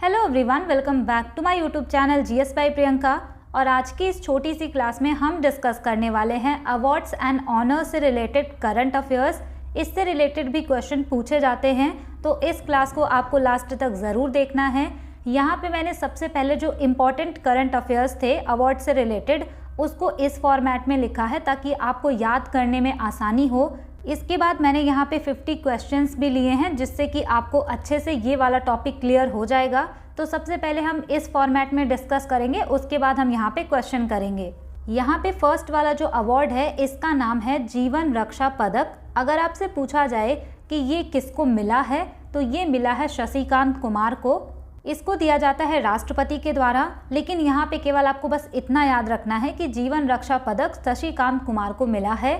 Hello everyone, welcome back to my YouTube channel GS by Priyanka. और आज की इस छोटी सी क्लास में हम डिस्कस करने वाले हैं अवार्ड्स एंड ऑनर्स से रिलेटेड करंट अफेयर्स। इससे रिलेटेड भी क्वेश्चन पूछे जाते हैं, तो इस क्लास को आपको लास्ट तक ज़रूर देखना है। यहाँ पे मैंने सबसे पहले जो इम्पॉर्टेंट करंट अफेयर्स थे अवार्ड से रिलेटेड, उसको इस फॉर्मेट में लिखा है ताकि आपको याद करने में आसानी हो। इसके बाद मैंने यहाँ पे 50 क्वेश्चंस भी लिए हैं, जिससे कि आपको अच्छे से ये वाला टॉपिक क्लियर हो जाएगा। तो सबसे पहले हम इस फॉर्मेट में डिस्कस करेंगे, उसके बाद हम यहाँ पे क्वेश्चन करेंगे। यहाँ पे फर्स्ट वाला जो अवार्ड है इसका नाम है जीवन रक्षा पदक। अगर आपसे पूछा जाए कि ये किसको मिला है, तो ये मिला है शशिकांत कुमार को। इसको दिया जाता है राष्ट्रपति के द्वारा, लेकिन यहाँ पे केवल आपको बस इतना याद रखना है कि जीवन रक्षा पदक शशिकांत कुमार को मिला है।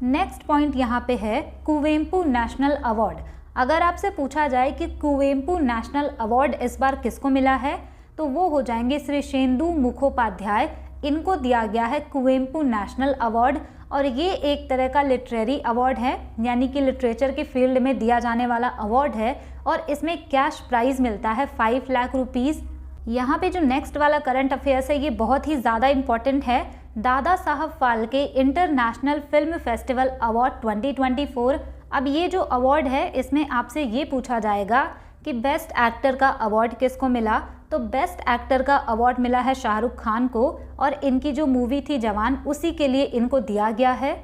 नेक्स्ट पॉइंट यहाँ पे है कुवेम्पु नेशनल अवार्ड। अगर आपसे पूछा जाए कि कुवेम्पु नेशनल अवार्ड इस बार किसको मिला है, तो वो हो जाएंगे श्री शेंदु मुखोपाध्याय। इनको दिया गया है कुवेम्पु नेशनल अवार्ड, और ये एक तरह का लिटरेरी अवार्ड है, यानी कि लिटरेचर के फील्ड में दिया जाने वाला अवार्ड है, और इसमें कैश प्राइज मिलता है 5 लाख रुपीज़। यहाँ पे जो नेक्स्ट वाला करंट अफेयर्स है ये बहुत ही ज़्यादा इम्पॉर्टेंट है। Dada Saheb Phalke international film festival award 2024। अब ये जो अवार्ड है इसमें आपसे ये पूछा जाएगा कि बेस्ट एक्टर का अवार्ड किसको मिला, तो बेस्ट एक्टर का अवार्ड मिला है शाहरुख खान को, और इनकी जो मूवी थी जवान उसी के लिए इनको दिया गया है।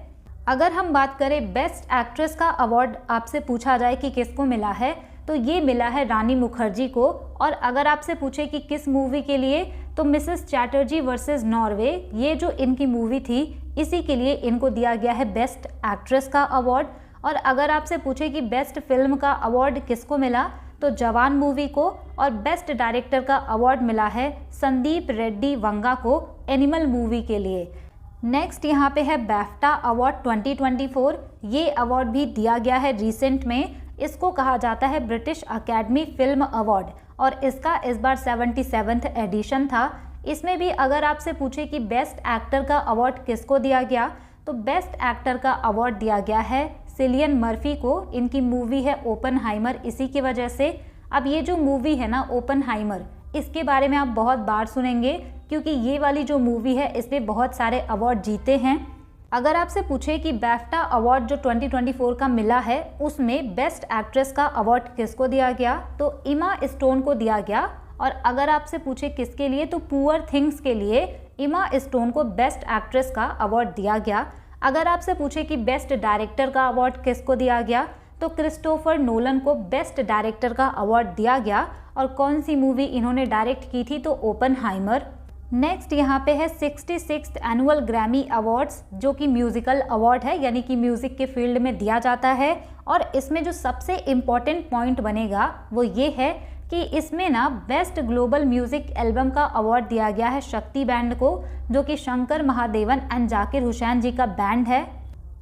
अगर हम बात करें बेस्ट एक्ट्रेस का अवार्ड आपसे पूछा जाए कि किसको मिला है, तो ये मिला है रानी मुखर्जी को। और अगर आपसे पूछे कि किस मूवी के लिए, तो मिसेस चैटर्जी वर्सेस नॉर्वे, ये जो इनकी मूवी थी इसी के लिए इनको दिया गया है बेस्ट एक्ट्रेस का अवार्ड। और अगर आपसे पूछे कि बेस्ट फिल्म का अवार्ड किसको मिला, तो जवान मूवी को। और बेस्ट डायरेक्टर का अवार्ड मिला है संदीप रेड्डी वंगा को एनिमल मूवी के लिए। नेक्स्ट यहाँ पे है बैफ्टा अवार्ड 2024। ये अवार्ड भी दिया गया है रिसेंट में। इसको कहा जाता है ब्रिटिश अकेडमी फिल्म अवार्ड, और इसका इस बार 77th एडिशन था। इसमें भी अगर आपसे पूछे कि बेस्ट एक्टर का अवार्ड किसको दिया गया, तो बेस्ट एक्टर का अवार्ड दिया गया है सिलियन मर्फी को। इनकी मूवी है ओपनहाइमर, इसी की वजह से। अब ये जो मूवी है ना ओपनहाइमर, इसके बारे में आप बहुत बार सुनेंगे, क्योंकि ये वाली जो मूवी है इसने बहुत सारे अवार्ड जीते हैं। अगर आपसे पूछे कि बैफ्टा अवार्ड जो 2024 का मिला है उसमें बेस्ट एक्ट्रेस का अवार्ड किसको दिया गया, तो इमा स्टोन को दिया गया। और अगर आपसे पूछे किसके लिए, तो पुअर थिंग्स के लिए इमा स्टोन को बेस्ट एक्ट्रेस का अवार्ड दिया गया। अगर आपसे पूछे कि बेस्ट डायरेक्टर का अवार्ड किसको दिया गया, तो क्रिस्टोफर नोलन को बेस्ट डायरेक्टर का अवार्ड दिया गया। और कौन सी मूवी इन्होंने डायरेक्ट की थी, तो ओपनहाइमर। नेक्स्ट यहाँ पे है 66th एनुअल ग्रैमी अवार्ड्स, जो कि म्यूजिकल अवार्ड है, यानी कि म्यूजिक के फील्ड में दिया जाता है। और इसमें जो सबसे इम्पॉर्टेंट पॉइंट बनेगा वो ये है कि इसमें ना बेस्ट ग्लोबल म्यूजिक एल्बम का अवार्ड दिया गया है शक्ति बैंड को, जो कि शंकर महादेवन एंड जाकिर हुसैन जी का बैंड है।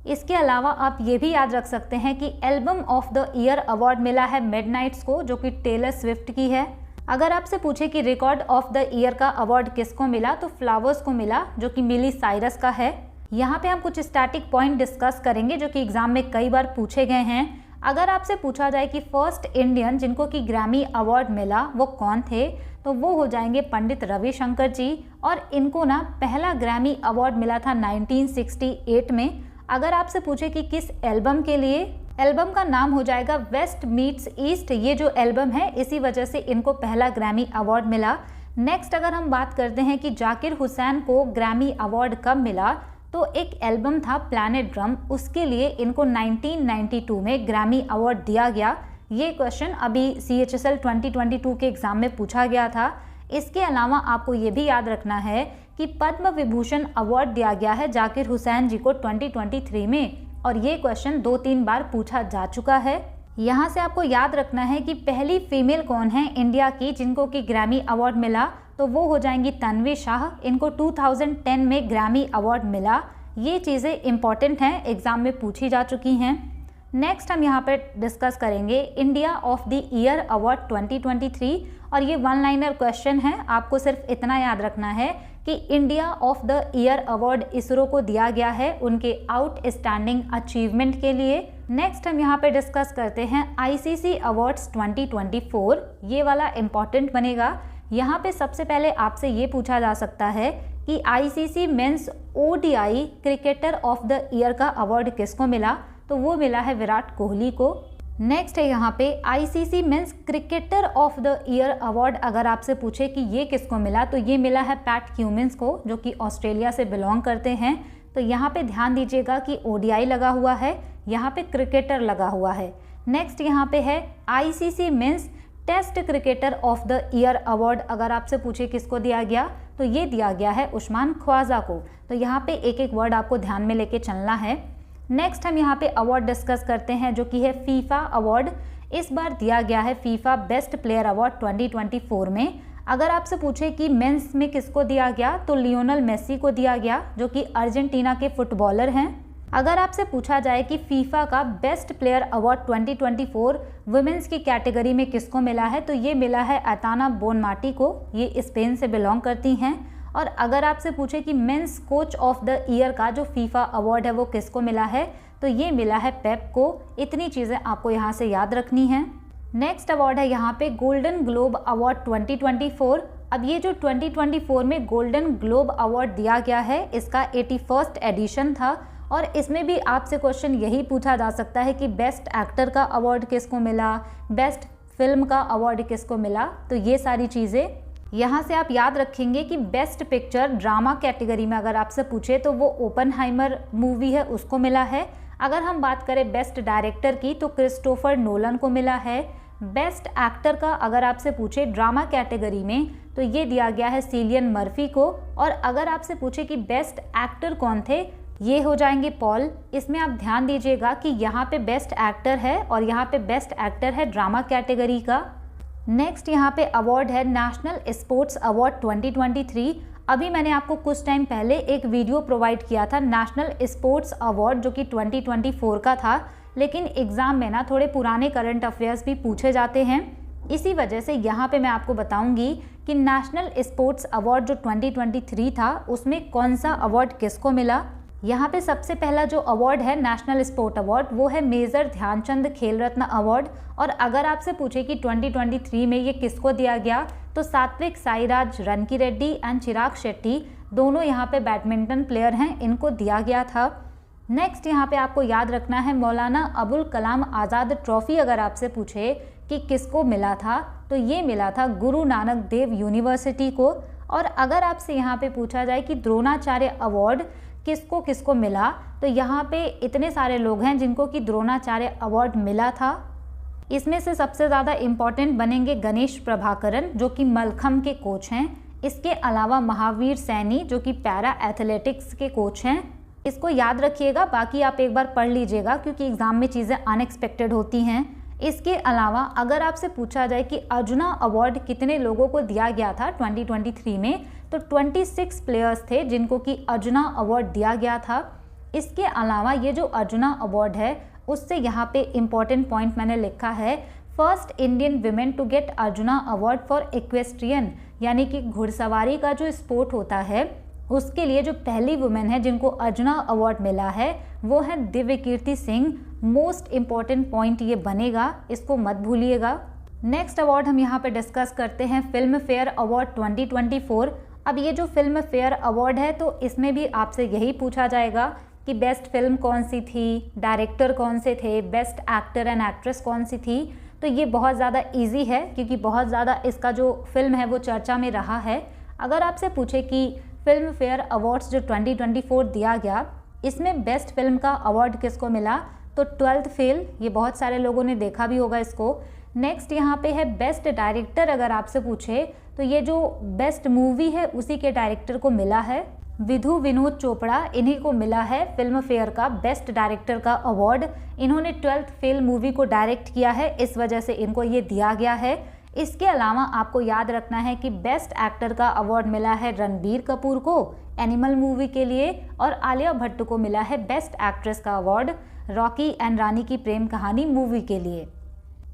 इसके अलावा आप ये भी याद रख सकते हैं कि album of the year award मिला है मिडनाइट्स को, जो कि टेलर स्विफ्ट की है। अगर आपसे पूछे कि रिकॉर्ड ऑफ द ईयर का अवार्ड किसको मिला, तो फ्लावर्स को मिला, जो कि मिली साइरस का है। यहाँ पे हम कुछ स्टैटिक पॉइंट डिस्कस करेंगे जो कि एग्जाम में कई बार पूछे गए हैं। अगर आपसे पूछा जाए कि फर्स्ट इंडियन जिनको कि ग्रैमी अवार्ड मिला वो कौन थे, तो वो हो जाएंगे पंडित रविशंकर जी। और इनको ना पहला ग्रैमी अवार्ड मिला था 1968 में। अगर आपसे पूछे कि किस एल्बम के लिए, एल्बम का नाम हो जाएगा वेस्ट मीट्स ईस्ट। ये जो एल्बम है इसी वजह से इनको पहला ग्रैमी अवार्ड मिला। नेक्स्ट अगर हम बात करते हैं कि जाकिर हुसैन को ग्रैमी अवार्ड कब मिला, तो एक एल्बम था प्लैनेट ड्रम, उसके लिए इनको 1992 में ग्रैमी अवार्ड दिया गया। ये क्वेश्चन अभी CHSL 2022 के एग्जाम में पूछा गया था। इसके अलावा आपको ये भी याद रखना है कि पद्म विभूषण अवार्ड दिया गया है जाकिर हुसैन जी को 2023 में, और ये क्वेश्चन 2-3 बार पूछा जा चुका है। यहाँ से आपको याद रखना है कि पहली फीमेल कौन है इंडिया की जिनको कि ग्रैमी अवार्ड मिला, तो वो हो जाएंगी तन्वी शाह। इनको 2010 में ग्रैमी अवार्ड मिला। ये चीज़ें इंपॉर्टेंट हैं, एग्जाम में पूछी जा चुकी हैं। नेक्स्ट हम यहाँ पे डिस्कस करेंगे India of the year award 2023, और ये 1 लाइनर क्वेश्चन है। आपको सिर्फ इतना याद रखना है कि India of the year award ISRO को दिया गया है उनके आउटस्टैंडिंग अचीवमेंट के लिए। नेक्स्ट हम यहाँ पे डिस्कस करते हैं ICC अवार्ड्स 2024। ये वाला इम्पॉर्टेंट बनेगा। यहाँ पे सबसे पहले आपसे ये पूछा जा सकता है कि ICC men's ODI cricketer of the year का अवार्ड किसको मिला, तो वो मिला है विराट कोहली को। नेक्स्ट है यहाँ पे ICC men's cricketer of the year award अगर आपसे पूछे कि ये किसको मिला, तो ये मिला है पैट क्यूमिंस को, जो कि ऑस्ट्रेलिया से बिलोंग करते हैं। तो यहाँ पे ध्यान दीजिएगा कि ODI लगा हुआ है, यहाँ पे क्रिकेटर लगा हुआ है। नेक्स्ट यहाँ पे है ICC men's test cricketer of the year award अगर आपसे पूछे किसको दिया गया, तो ये दिया गया है उस्मान ख्वाजा को। तो यहाँ पे एक एक वर्ड आपको ध्यान में लेके चलना है। नेक्स्ट हम यहाँ पे अवार्ड डिस्कस करते हैं जो कि है फीफा अवार्ड। इस बार दिया गया है फीफा बेस्ट प्लेयर अवार्ड 2024 में। अगर आपसे पूछे कि मेंस में किसको दिया गया, तो लियोनेल मेसी को दिया गया, जो कि अर्जेंटीना के फुटबॉलर हैं। अगर आपसे पूछा जाए कि फीफा का बेस्ट प्लेयर अवार्ड 2024 वुमेन्स की कैटेगरी में किसको मिला है, तो ये मिला है एताना बोनमाटी को, ये स्पेन से बिलोंग करती हैं। और अगर आपसे पूछे कि men's coach of the year का जो फीफा अवार्ड है वो किसको मिला है, तो ये मिला है पेप को। इतनी चीज़ें आपको यहाँ से याद रखनी हैं। नेक्स्ट अवार्ड है यहाँ पे गोल्डन ग्लोब अवार्ड 2024। अब ये जो 2024 में गोल्डन ग्लोब अवार्ड दिया गया है, इसका 81st एडिशन था और इसमें भी आपसे क्वेश्चन यही पूछा जा सकता है कि बेस्ट एक्टर का अवार्ड किसको मिला, बेस्ट फिल्म का अवार्ड किसको मिला। तो ये सारी चीज़ें यहाँ से आप याद रखेंगे कि बेस्ट पिक्चर ड्रामा कैटेगरी में अगर आपसे पूछे तो वो ओपनहाइमर मूवी है उसको मिला है। अगर हम बात करें बेस्ट डायरेक्टर की तो क्रिस्टोफर नोलन को मिला है। बेस्ट एक्टर का अगर आपसे पूछे ड्रामा कैटेगरी में तो ये दिया गया है सिलियन मर्फी को। और अगर आपसे पूछे कि बेस्ट एक्टर कौन थे, ये हो जाएंगे पॉल। इसमें आप ध्यान दीजिएगा कि यहाँ पे बेस्ट एक्टर है और यहाँ पे बेस्ट एक्टर है ड्रामा कैटेगरी का। नेक्स्ट यहाँ पे अवार्ड है नेशनल स्पोर्ट्स अवार्ड 2023। अभी मैंने आपको कुछ टाइम पहले एक वीडियो प्रोवाइड किया था नेशनल स्पोर्ट्स अवार्ड जो कि 2024 का था, लेकिन एग्ज़ाम में ना थोड़े पुराने करंट अफेयर्स भी पूछे जाते हैं। इसी वजह से यहाँ पे मैं आपको बताऊंगी कि नेशनल स्पोर्ट्स अवार्ड जो 2023 था उसमें कौन सा अवार्ड किसको मिला। यहाँ पे सबसे पहला जो अवार्ड है नेशनल स्पोर्ट अवार्ड वो है मेजर ध्यानचंद खेल रत्न अवार्ड। और अगर आपसे पूछे कि 2023 में ये किसको दिया गया, तो सात्विक साईराज रनकीरेड्डी एंड चिराग शेट्टी दोनों यहाँ पे बैडमिंटन प्लेयर हैं, इनको दिया गया था। नेक्स्ट यहाँ पे आपको याद रखना है मौलाना अबुल कलाम आज़ाद ट्रॉफी अगर आपसे पूछे कि किसको मिला था, तो ये मिला था गुरु नानक देव यूनिवर्सिटी को। और अगर आपसे यहाँ पे पूछा जाए कि द्रोणाचार्य अवार्ड किसको किसको मिला, तो यहाँ पे इतने सारे लोग हैं जिनको कि द्रोणाचार्य अवार्ड मिला था। इसमें से सबसे ज़्यादा इम्पॉर्टेंट बनेंगे गणेश प्रभाकरन जो कि मलखम्ब के कोच हैं। इसके अलावा महावीर सैनी जो कि पैरा एथलेटिक्स के कोच हैं। इसको याद रखिएगा, बाकी आप एक बार पढ़ लीजिएगा क्योंकि एग्ज़ाम में चीज़ें अनएक्सपेक्टेड होती हैं। इसके अलावा अगर आपसे पूछा जाए कि अर्जुना अवार्ड कितने लोगों को दिया गया था 2023 में, तो 26 प्लेयर्स थे जिनको कि अर्जुना अवार्ड दिया गया था। इसके अलावा ये जो अर्जुना अवार्ड है उससे यहाँ पे इम्पॉर्टेंट पॉइंट मैंने लिखा है, first Indian women to get Arjuna award for equestrian, यानी कि घुड़सवारी का जो स्पोर्ट होता है उसके लिए जो पहली वुमेन है जिनको अर्जुना अवार्ड मिला है वो है दिव्य कीर्ति सिंह। मोस्ट इम्पॉर्टेंट पॉइंट ये बनेगा, इसको मत भूलिएगा। नेक्स्ट अवार्ड हम यहाँ पे डिस्कस करते हैं फिल्म फेयर अवार्ड 2024। अब ये जो फिल्म फेयर अवार्ड है तो इसमें भी आपसे यही पूछा जाएगा कि बेस्ट फिल्म कौन सी थी, डायरेक्टर कौन से थे, बेस्ट एक्टर एंड एक्ट्रेस कौन सी थी। तो ये बहुत ज़्यादा इजी है क्योंकि बहुत ज़्यादा इसका जो फिल्म है वो चर्चा में रहा है। अगर आपसे पूछे कि फिल्म फेयर अवार्ड्स जो 2024 दिया गया इसमें बेस्ट फिल्म का अवार्ड किसको मिला, तो 12th फेल, ये बहुत सारे लोगों ने देखा भी होगा इसको। नेक्स्ट यहाँ पे है बेस्ट डायरेक्टर अगर आपसे पूछे तो ये जो बेस्ट मूवी है उसी के डायरेक्टर को मिला है, विधु विनोद चोपड़ा, इन्हीं को मिला है फिल्म फेयर का बेस्ट डायरेक्टर का अवार्ड। इन्होंने 12th फेल मूवी को डायरेक्ट किया है, इस वजह से इनको ये दिया गया है। इसके अलावा आपको याद रखना है कि बेस्ट एक्टर का अवार्ड मिला है रणबीर कपूर को एनिमल मूवी के लिए, और आलिया भट्ट को मिला है बेस्ट एक्ट्रेस का अवार्ड रॉकी एंड रानी की प्रेम कहानी मूवी के लिए।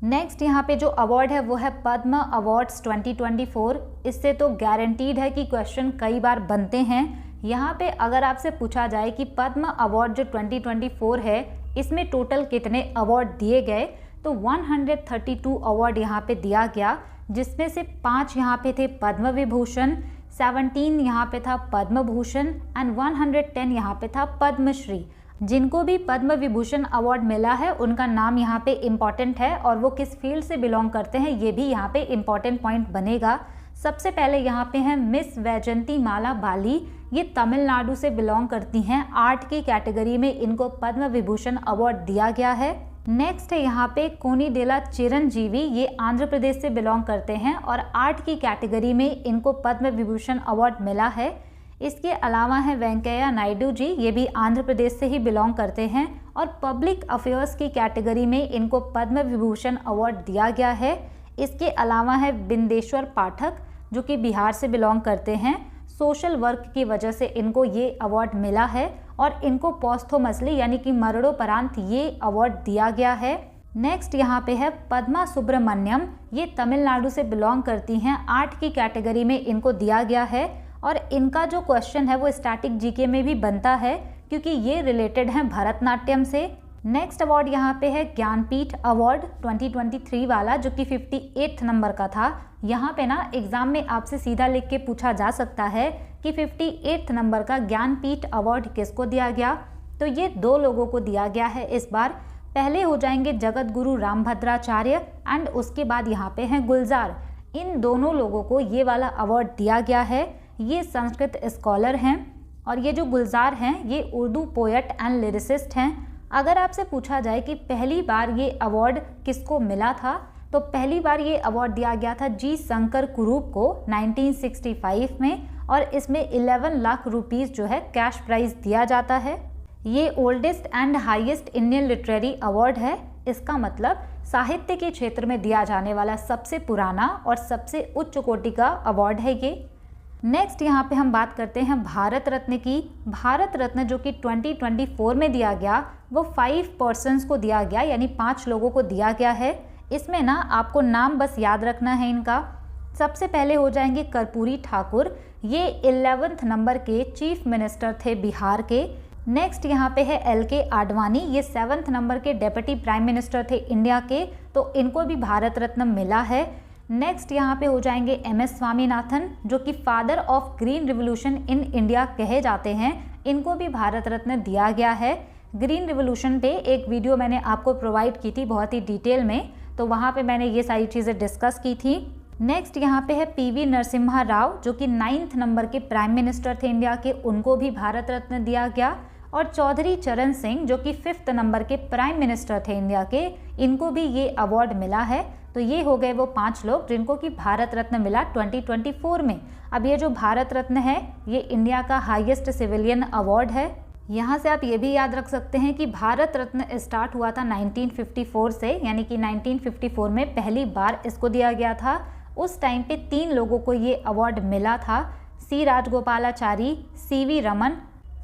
नेक्स्ट यहाँ पे जो अवार्ड है वो है पद्म अवार्ड्स 2024। इससे तो गारंटीड है कि क्वेश्चन कई बार बनते हैं। यहाँ पे अगर आपसे पूछा जाए कि पद्म अवार्ड जो 2024 है इसमें टोटल कितने अवार्ड दिए गए, तो 132 अवार्ड यहाँ पे दिया गया, जिसमें से 5 यहाँ पे थे पद्म विभूषण, 17 यहाँ पे था पद्म भूषण एंड 110 यहाँ पे था पद्मश्री। जिनको भी पद्म विभूषण अवार्ड मिला है उनका नाम यहाँ पे इम्पॉर्टेंट है और वो किस फील्ड से बिलोंग करते हैं ये भी यहाँ पे इम्पॉर्टेंट पॉइंट बनेगा। सबसे पहले यहाँ पे है मिस वैजंती माला बाली, ये तमिलनाडु से बिलोंग करती हैं। आर्ट की कैटेगरी में इनको पद्म विभूषण अवार्ड दिया गया है। नेक्स्ट है यहाँ पे कोनिडेला चिरंजीवी, ये आंध्र प्रदेश से बिलोंग करते हैं और आर्ट की कैटेगरी में इनको पद्म विभूषण अवार्ड मिला है। इसके अलावा है वेंकैया नायडू जी, ये भी आंध्र प्रदेश से ही बिलोंग करते हैं और पब्लिक अफेयर्स की कैटेगरी में इनको पद्म विभूषण अवार्ड दिया गया है। इसके अलावा है बिंदेश्वर पाठक, जो कि बिहार से बिलोंग करते हैं। सोशल वर्क की वजह से इनको ये अवार्ड मिला है और इनको पोस्थुमसली यानी कि मरणोपरांत ये अवार्ड दिया गया है। नेक्स्ट यहाँ पे है पद्मा सुब्रमण्यम, ये तमिलनाडु से बिलोंग करती हैं। आर्ट की कैटेगरी में इनको दिया गया है और इनका जो क्वेश्चन है वो स्टैटिक जीके में भी बनता है क्योंकि ये रिलेटेड है भरतनाट्यम से। नेक्स्ट अवार्ड यहाँ पे है ज्ञानपीठ अवार्ड 2023 वाला, जो कि 58 नंबर का था। यहाँ पे ना एग्जाम में आपसे सीधा लिख के पूछा जा सकता है कि 58 नंबर का ज्ञानपीठ अवार्ड किसको दिया गया, तो ये 2 लोगों को दिया गया है इस बार। पहले हो जाएंगे जगत गुरु रामभद्राचार्य एंड उसके बाद यहाँ पे हैं गुलजार। इन दोनों लोगों को ये वाला अवार्ड दिया गया है। ये संस्कृत स्कॉलर हैं और ये जो गुलजार हैं ये उर्दू पोएट एंड लिरिसिस्ट हैं। अगर आपसे पूछा जाए कि पहली बार ये अवार्ड किसको मिला था, तो पहली बार ये अवार्ड दिया गया था जी शंकर कुरूप को 1965 में और इसमें 11 लाख रुपीस जो है कैश प्राइज दिया जाता है। ये oldest and highest Indian literary award है। इसका मतलब साहित्य के क्षेत्र में दिया जाने वाला सबसे पुराना और सबसे उच्च कोटि का अवार्ड है ये। नेक्स्ट यहाँ पे हम बात करते हैं भारत रत्न की। भारत रत्न जो कि 2024 में दिया गया वो 5 पर्सन्स को दिया गया, यानी 5 लोगों को दिया गया है। इसमें ना आपको नाम बस याद रखना है इनका। सबसे पहले हो जाएंगे कर्पूरी ठाकुर, ये 11वें नंबर के चीफ मिनिस्टर थे बिहार के। नेक्स्ट यहाँ पे है LK आडवाणी, ये 7वें नंबर के डेप्यूटी प्राइम मिनिस्टर थे इंडिया के, तो इनको भी भारत रत्न मिला है। नेक्स्ट यहाँ पे हो जाएंगे MS स्वामीनाथन, जो कि father of green revolution in India कहे जाते हैं। इनको भी भारत रत्न दिया गया है। ग्रीन रिवोल्यूशन पे एक वीडियो मैंने आपको प्रोवाइड की थी बहुत ही डिटेल में, तो वहाँ पे मैंने ये सारी चीज़ें डिस्कस की थी। नेक्स्ट यहाँ पे है PV नरसिम्हा राव, जो कि 9th नंबर के प्राइम मिनिस्टर थे इंडिया के, उनको भी भारत रत्न दिया गया। और चौधरी चरण सिंह, जो कि 5th नंबर के प्राइम मिनिस्टर थे इंडिया के, इनको भी ये अवार्ड मिला है। तो ये हो गए वो 5 लोग जिनको कि भारत रत्न मिला 2024 में। अब ये जो भारत रत्न है ये इंडिया का हाईएस्ट सिविलियन अवार्ड है। यहाँ से आप ये भी याद रख सकते हैं कि भारत रत्न स्टार्ट हुआ था 1954 से, यानी कि 1954 में पहली बार इसको दिया गया था। उस टाइम पे 3 लोगों को ये अवार्ड मिला था, C राजगोपालाचारी, CV रमन,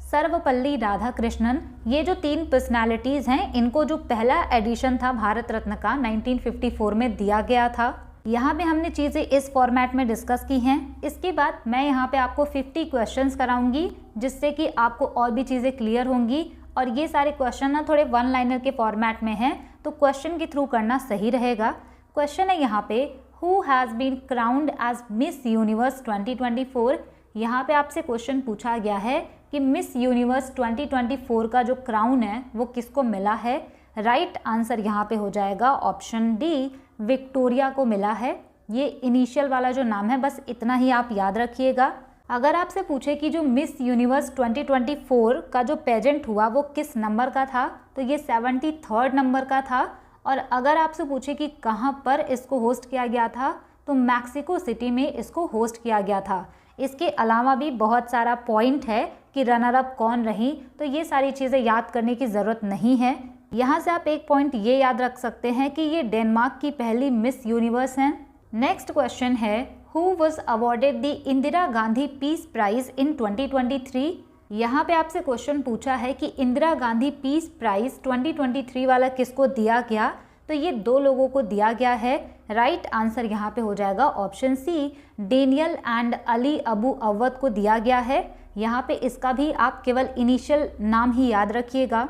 सर्वपल्ली राधाकृष्णन। ये जो 3 पर्सनालिटीज़ हैं इनको जो पहला एडिशन था भारत रत्न का 1954 में दिया गया था। यहाँ पे हमने चीज़ें इस फॉर्मेट में डिस्कस की हैं। इसके बाद मैं यहाँ पे आपको 50 क्वेश्चंस कराऊंगी जिससे कि आपको और भी चीज़ें क्लियर होंगी। और ये सारे क्वेश्चन ना थोड़े 1 लाइनर के फॉर्मेट में हैं, तो क्वेश्चन के थ्रू करना सही रहेगा। क्वेश्चन है यहाँ पे, who has been crowned as Miss Universe 2024। यहाँ पे आपसे क्वेश्चन पूछा गया है कि मिस यूनिवर्स 2024 का जो क्राउन है वो किसको मिला है। राइट आंसर यहाँ पे हो जाएगा ऑप्शन डी, विक्टोरिया को मिला है। ये इनिशियल वाला जो नाम है बस इतना ही आप याद रखिएगा। अगर आपसे पूछे कि जो मिस यूनिवर्स 2024 का जो पेजेंट हुआ वो किस नंबर का था, तो ये 73rd नंबर का था। और अगर आपसे पूछे कि कहाँ पर इसको होस्ट किया गया था, तो मैक्सिको सिटी में इसको होस्ट किया गया था। इसके अलावा भी बहुत सारा पॉइंट है कि रनर अप कौन रही, तो ये सारी चीज़ें याद करने की ज़रूरत नहीं है। यहाँ से आप एक पॉइंट ये याद रख सकते हैं कि ये डेनमार्क की पहली मिस यूनिवर्स हैं। नेक्स्ट क्वेश्चन है, who was awarded the Indira Gandhi piece Prize in 2023। यहाँ पे आपसे क्वेश्चन पूछा है कि इंदिरा गांधी पीस प्राइज 2023 वाला किसको दिया गया, तो ये 2 लोगों को दिया गया है। राइट आंसर यहाँ पे हो जाएगा option C, Daniel and Ali Abu Awwad को दिया गया है। यहाँ पे इसका भी आप केवल इनिशियल नाम ही याद रखिएगा।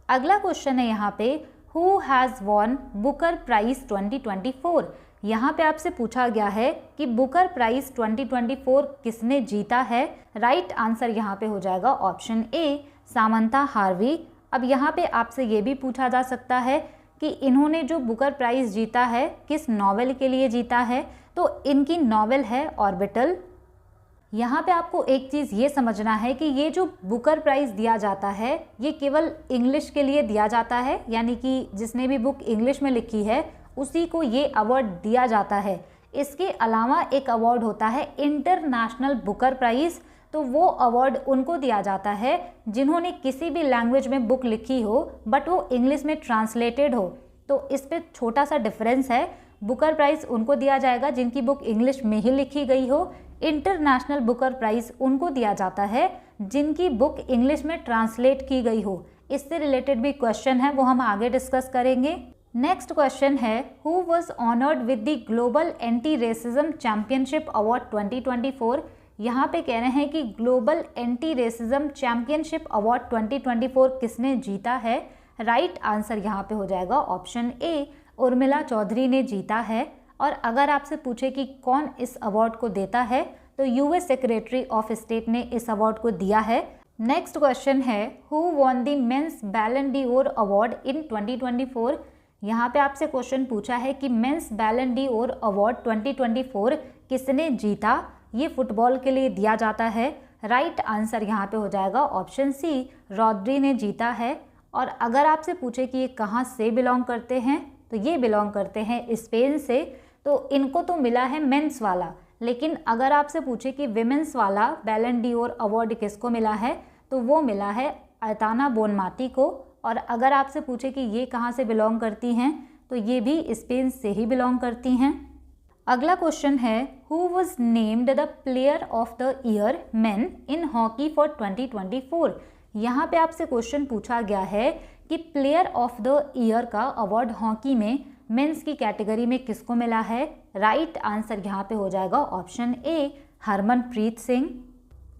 अगला क्वेश्चन है यहाँ पे, who has won Booker prize 2024। यहाँ पे आपसे पूछा गया है कि बुकर प्राइज 2024 किसने जीता है। राइट आंसर यहाँ पे हो जाएगा ऑप्शन ए, सामंथा हार्वी। अब यहाँ पे आपसे ये भी पूछा जा सकता है कि इन्होंने जो बुकर प्राइज जीता है किस नॉवेल के लिए जीता है, तो इनकी नॉवेल है ऑर्बिटल। यहाँ पे आपको एक चीज़ ये समझना है कि ये जो बुकर प्राइज़ दिया जाता है ये केवल इंग्लिश के लिए दिया जाता है, यानी कि जिसने भी बुक इंग्लिश में लिखी है उसी को ये अवार्ड दिया जाता है। इसके अलावा एक अवार्ड होता है इंटरनेशनल बुकर प्राइज़, तो वो अवार्ड उनको दिया जाता है जिन्होंने किसी भी लैंग्वेज में बुक लिखी हो बट वो इंग्लिश में ट्रांसलेटेड हो। तो इस पे छोटा सा डिफरेंस है, बुकर प्राइज़ उनको दिया जाएगा जिनकी बुक इंग्लिश में ही लिखी गई हो, इंटरनेशनल बुकर प्राइज़ उनको दिया जाता है जिनकी बुक इंग्लिश में ट्रांसलेट की गई हो। इससे रिलेटेड भी क्वेश्चन है, वो हम आगे डिस्कस करेंगे। नेक्स्ट क्वेश्चन है, who was honoured with the global anti racism championship award 2024। यहाँ पे कह रहे हैं कि global anti racism championship award 2024 किसने जीता है। राइट आंसर यहाँ पे हो जाएगा ऑप्शन ए, उर्मिला चौधरी ने जीता है। और अगर आपसे पूछे कि कौन इस अवार्ड को देता है, तो यूएस सेक्रेटरी ऑफ स्टेट ने इस अवार्ड को दिया है। नेक्स्ट क्वेश्चन है, who won the men's Ballon d'Or award in 2024। यहाँ पे आपसे क्वेश्चन पूछा है कि मेंस बैलन डी'ओर अवार्ड 2024 किसने जीता। ये फुटबॉल के लिए दिया जाता है। राइट आंसर यहाँ पे हो जाएगा ऑप्शन सी, रॉड्री ने जीता है। और अगर आपसे पूछे कि ये कहाँ से बिलोंग करते हैं, तो ये बिलोंग करते हैं स्पेन से। तो इनको तो मिला है मेंस वाला, लेकिन अगर आपसे पूछे कि विमेंस वाला बैलन डी'ओर अवार्ड किसको मिला है, तो वो मिला है अयताना बोनमाती को। और अगर आपसे पूछे कि ये कहाँ से बिलोंग करती हैं, तो ये भी स्पेन से ही बिलोंग करती हैं। अगला क्वेश्चन है, who was named the player of the year main in hockey for 2024। यहाँ पे आपसे क्वेश्चन पूछा गया है कि प्लेयर ऑफ द ईयर का अवार्ड हॉकी में मेंस की कैटेगरी में किसको मिला है। राइट आंसर यहाँ पे हो जाएगा ऑप्शन ए, हरमनप्रीत सिंह।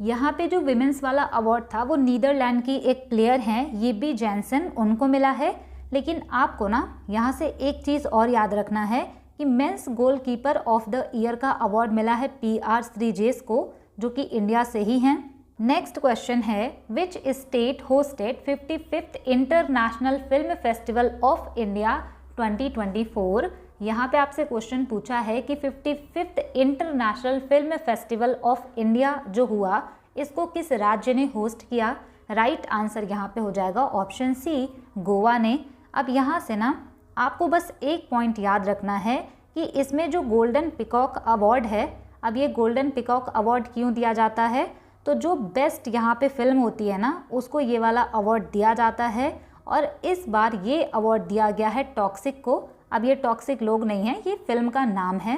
यहाँ पे जो विमेंस वाला अवार्ड था वो नीदरलैंड की एक प्लेयर हैं, ये भी जैनसन, उनको मिला है। लेकिन आपको ना यहाँ से एक चीज़ और याद रखना है कि mains goalkeeper of the year का अवार्ड मिला है PR श्रीजेश को, जो कि इंडिया से ही हैं। नेक्स्ट क्वेश्चन है, which state hosted 55th international film festival of India 2024। यहाँ पे आपसे क्वेश्चन पूछा है कि 55th international film festival of India जो हुआ, इसको किस राज्य ने होस्ट किया। राइट आंसर यहाँ पे हो जाएगा ऑप्शन सी, गोवा ने। अब यहाँ से ना आपको बस एक पॉइंट याद रखना है कि इसमें जो गोल्डन पिकॉक अवार्ड है, अब ये गोल्डन पिकॉक अवार्ड क्यों दिया जाता है, तो जो बेस्ट यहाँ पे फिल्म होती है ना, उसको ये वाला अवार्ड दिया जाता है। और इस बार ये अवार्ड दिया गया है टॉक्सिक को। अब ये टॉक्सिक लोग नहीं हैं, ये फिल्म का नाम है।